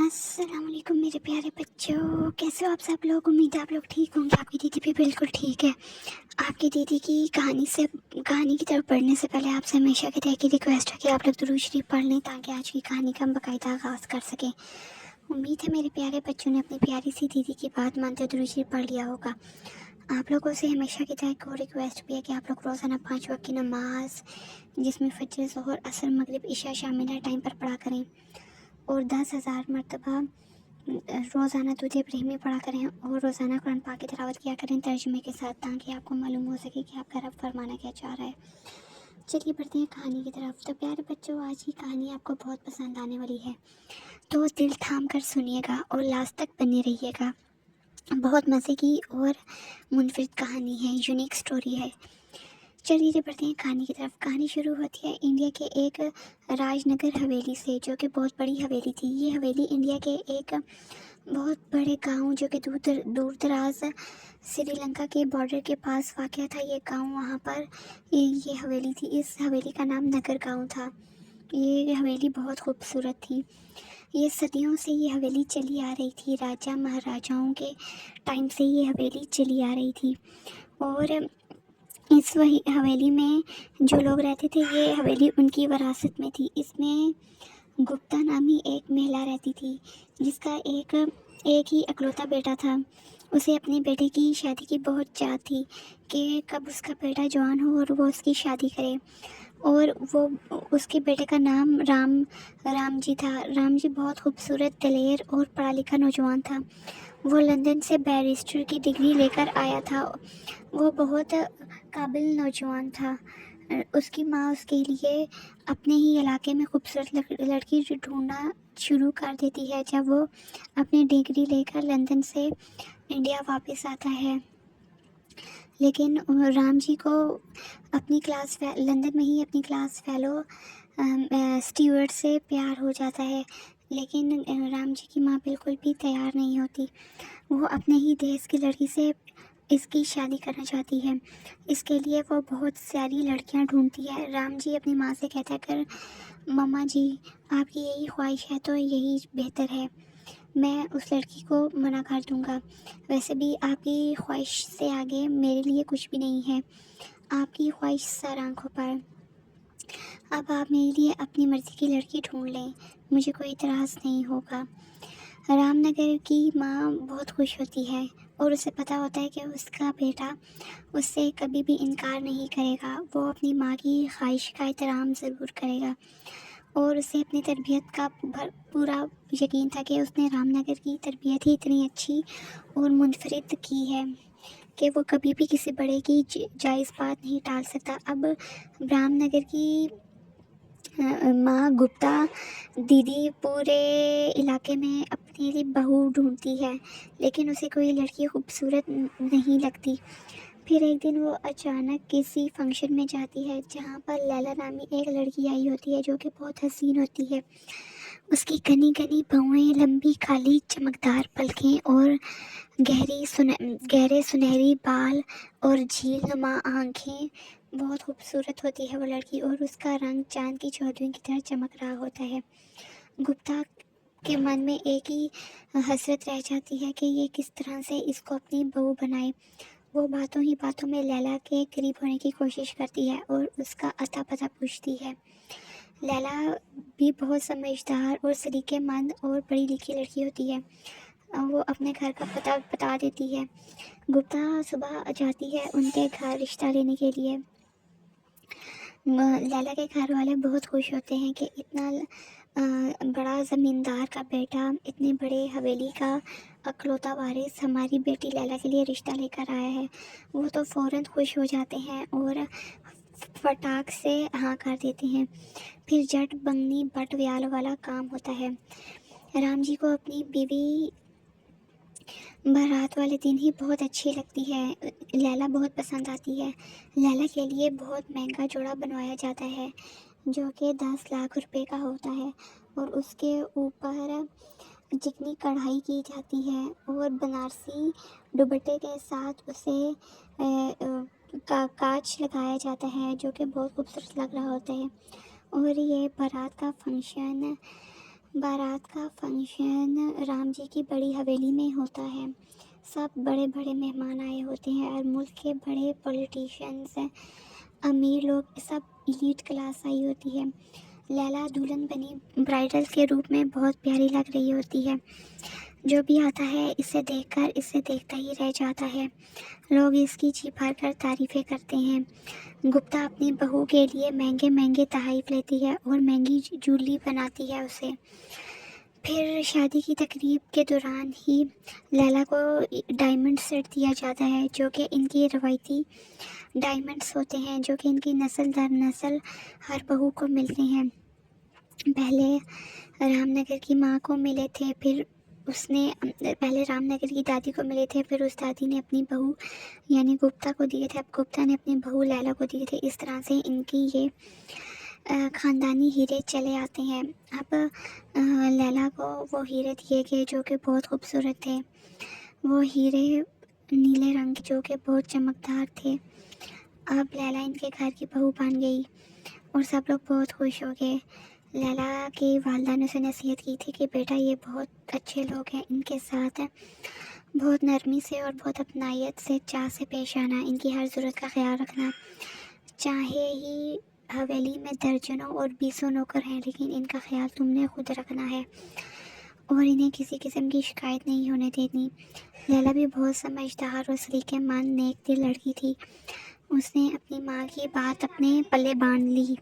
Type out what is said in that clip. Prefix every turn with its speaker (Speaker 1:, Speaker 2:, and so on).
Speaker 1: अस्सलाम वालेकुम मेरे प्यारे बच्चों, कैसे हो आप सब लोग। उम्मीद है आप लोग ठीक होंगे। आपकी दीदी भी बिल्कुल ठीक है। आपकी दीदी की कहानी की तरफ बढ़ने से पहले आपसे हमेशा की तरह की रिक्वेस्ट है कि आप लोग दुरूद शरीफ पढ़ लें ताकि आज की कहानी का हम बाकायदा आगाज़ कर सकें। उम्मीद है मेरे प्यारे बच्चों ने अपनी प्यारी सी दीदी की बात मानते दुरूद शरीफ पढ़ लिया होगा। आप लोगों से हमेशा की तरह एक और रिक्वेस्ट भी है कि आप लोग रोज़ाना 5 वक्त की नमाज, जिसमें फजर, ज़ोहर, असर, मगरिब, इशा शामिल है, टाइम पर पढ़ा करें और 10,000 मरतबा रोज़ाना दूध इब्राहिमी पढ़ा करें और रोज़ाना कुरान पाक की तिलावत किया करें तर्जुमे के साथ, ताकि आपको मालूम हो सके कि आपका रब फरमाना क्या चाह रहा है। चलिए बढ़ते हैं कहानी की तरफ। तो प्यारे बच्चों, आज की कहानी आपको बहुत पसंद आने वाली है, तो दिल थाम कर सुनिएगा और लास्ट तक बने रहिएगा। बहुत मज़े की और मुनफरिद कहानी है, यूनिक स्टोरी है। चलिए बढ़ते हैं कहानी की तरफ। कहानी शुरू होती है इंडिया के एक राजनगर हवेली से, जो कि बहुत बड़ी हवेली थी। ये हवेली इंडिया के एक बहुत बड़े गांव, जो कि दूर दराज श्रीलंका के बॉर्डर के पास वाक़या था। ये गांव, वहाँ पर ये हवेली थी। इस हवेली का नाम नगर गांव था। ये हवेली बहुत खूबसूरत थी। ये सदियों से ये हवेली चली आ रही थी। राजा महाराजाओं के टाइम से ये हवेली चली आ रही थी। और इस वही हवेली में जो लोग रहते थे, ये हवेली उनकी विरासत में थी। इसमें गुप्ता नामी एक महिला रहती थी, जिसका एक ही इकलौता बेटा था। उसे अपने बेटे की शादी की बहुत चाह थी कि कब उसका बेटा जवान हो और वो उसकी शादी करे। और वो उसके बेटे का नाम राम जी था। राम जी बहुत खूबसूरत, दिलेर और पढ़ा लिखा नौजवान था। वो लंदन से बैरिस्टर की डिग्री लेकर आया था। वो बहुत काबिल नौजवान था। उसकी माँ उसके लिए अपने ही इलाके में खूबसूरत लड़की ढूंढना शुरू कर देती है जब वो अपनी डिग्री लेकर लंदन से इंडिया वापस आता है। लेकिन राम जी को लंदन में ही अपनी क्लास फेलो स्टीवर्ट से प्यार हो जाता है। लेकिन राम जी की माँ बिल्कुल भी तैयार नहीं होती। वो अपने ही देश की लड़की से इसकी शादी करना चाहती है। इसके लिए वो बहुत सारी लड़कियां ढूंढती है। राम जी अपनी माँ से कहता कर, मम्मा जी, आपकी यही ख्वाहिश है तो यही बेहतर है, मैं उस लड़की को मना कर दूंगा। वैसे भी आपकी ख्वाहिश से आगे मेरे लिए कुछ भी नहीं है। आपकी ख्वाहिश सर आंखों पर। अब आप मेरे लिए अपनी मर्ज़ी की लड़की ढूंढ लें, मुझे कोई इतराज़ नहीं होगा। रामनगर की माँ बहुत खुश होती है और उसे पता होता है कि उसका बेटा उससे कभी भी इनकार नहीं करेगा। वो अपनी माँ की ख्वाहिश का एहतराम ज़रूर करेगा। और उसे अपनी तरबियत का पूरा यकीन था कि उसने रामनगर की तरबियत ही इतनी अच्छी और मुनफरिद की है कि वो कभी भी किसी बड़े की जायज़ बात नहीं टाल सकता। अब रामनगर की माँ गुप्ता दीदी पूरे इलाके में अपने लिए बहू ढूंढती है, लेकिन उसे कोई लड़की खूबसूरत नहीं लगती। फिर एक दिन वो अचानक किसी फंक्शन में जाती है, जहाँ पर लैला नामी एक लड़की आई होती है, जो कि बहुत हसीन होती है। उसकी घनी घनी भौहें, लंबी काली चमकदार पलकें और गहरे सुनहरी बाल और झील नुमा आँखें, बहुत खूबसूरत होती है वो लड़की। और उसका रंग चांद की चौधरी की तरह चमक रहा होता है। गुप्ता के मन में एक ही हसरत रह जाती है कि ये किस तरह से इसको अपनी बहू बनाए। वो बातों ही बातों में लैला के करीब होने की कोशिश करती है और उसका अता पता पूछती है। लैला भी बहुत समझदार और सलीकेमंद और पढ़ी लिखी लड़की होती है। वो अपने घर का पता बता देती है। गुप्ता सुबह जाती है उनके घर रिश्ता लेने के लिए। लैला के घर वाले बहुत खुश होते हैं कि इतना बड़ा ज़मींदार का बेटा, इतने बड़े हवेली का अकलौता वारिस हमारी बेटी लैला के लिए रिश्ता लेकर आया है। वो तो फ़ौरन खुश हो जाते हैं और फटाक से हाँ कर देते हैं। फिर जट बंगनी बट व्याल वाला काम होता है। राम जी को अपनी बीवी बारात वाले दिन ही बहुत अच्छी लगती है। लैला बहुत पसंद आती है। लैला के लिए बहुत महंगा जोड़ा बनवाया जाता है, जो कि 10 लाख रुपए का होता है। और उसके ऊपर चिकनी कढ़ाई की जाती है और बनारसी दुपट्टे के साथ उसे कांच लगाया जाता है, जो कि बहुत खूबसूरत लग रहा होता है। और ये बारात का फंक्शन बारात का फंक्शन राम जी की बड़ी हवेली में होता है। सब बड़े बड़े मेहमान आए होते हैं और मुल्क के बड़े पॉलिटिशियंस, अमीर लोग, सब एलीट क्लास आई होती है। लैला दुल्हन बनी ब्राइडल के रूप में बहुत प्यारी लग रही होती है। जो भी आता है इसे देखकर इसे देखता ही रह जाता है। लोग इसकी जी भर कर तारीफ़ें करते हैं। गुप्ता अपनी बहू के लिए महंगे महंगे तोहफ़े लेती है और महंगी ज्वेलरी बनाती है उसे। फिर शादी की तकरीब के दौरान ही लैला को डायमंड सेट दिया जाता है, जो कि इनकी रवायती डायमंड्स होते हैं, जो कि इनकी नस्ल दर नस्ल हर बहू को मिलते हैं। पहले रामनगर की माँ को मिले थे, फिर उसने पहले रामनगर की दादी को मिले थे, फिर उस दादी ने अपनी बहू यानी गुप्ता को दिए थे, अब गुप्ता ने अपनी बहू लैला को दिए थे। इस तरह से इनकी ये ख़ानदानी हीरे चले आते हैं। अब लैला को वो हीरे दिए गए जो कि बहुत खूबसूरत थे। वो हीरे नीले रंग जो कि बहुत चमकदार थे। अब लैला इनके घर की बहू बन गई और सब लोग बहुत खुश हो गए। लैला की वालिदा ने उसे नसीहत की थी कि बेटा ये बहुत अच्छे लोग हैं, इनके साथ बहुत नरमी से और बहुत अपनायत से चाह से पेश आना, इनकी हर ज़रूरत का ख्याल रखना। चाहे ही हवेली में दर्जनों और बीसों नौकर हैं, लेकिन इनका ख्याल तुमने खुद रखना है और इन्हें किसी किस्म की शिकायत नहीं होने देनी। लैला भी बहुत समझदार और सलीकेमंद नेक दिल लड़की थी। उसने अपनी माँ की बात अपने पल्ले बांध ली।